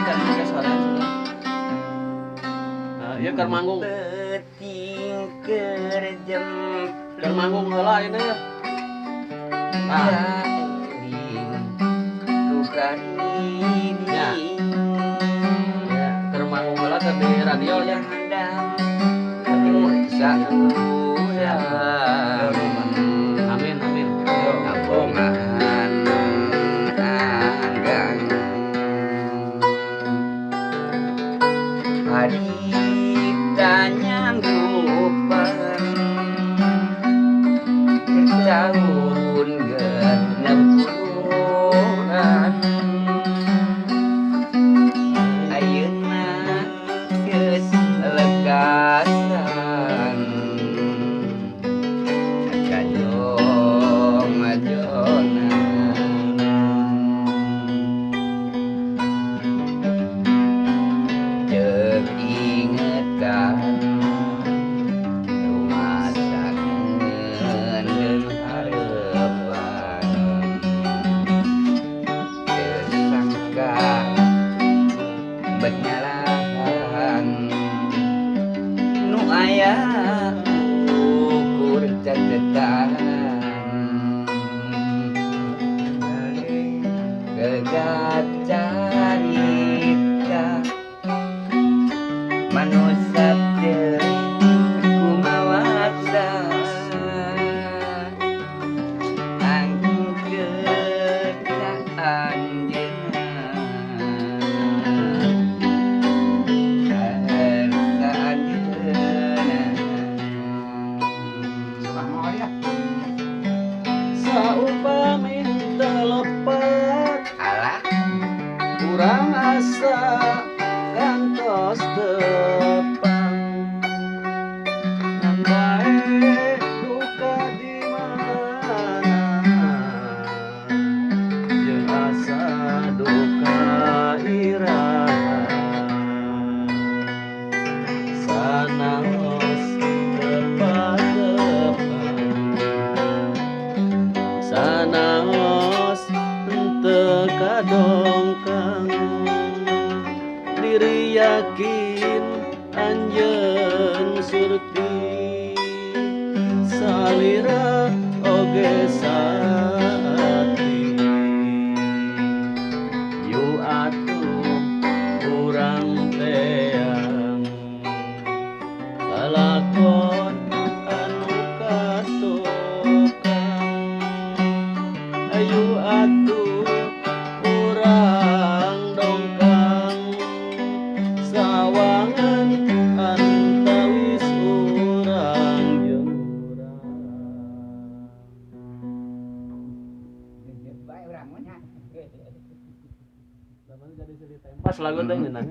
kan pakai suara sini. Nah, ieu keur manggung. Peting kerjem Keur manggung heula ini ya. Nah, ya. Ya, keur manggung heula keur di radio ya. Tapi bisa Ya. Amin amin. kabongan anggang haditanya ngupan tahun genep puluhan ayeuna geus lekasan kajong jeung ingetan rumasak ngeundeun harepan teu sangka benyalahan nu aya ukur catetan gegat carita manusia teu kumawasa angkeun ka anjeunna ka anjeunna subhanallah ya Saupami telepat alah urang asa kantos tepang bae duka di mana jeung asa duka iraha sanaos tepat tepang sanaos henteu kadongkang diri yakin anjeun surti salira oge saati yu atuh urang teang lalakon anu katukang ayu atuh urang dongkang sawangan antawis urang jeung urang. Pas lagu teh ngeunang.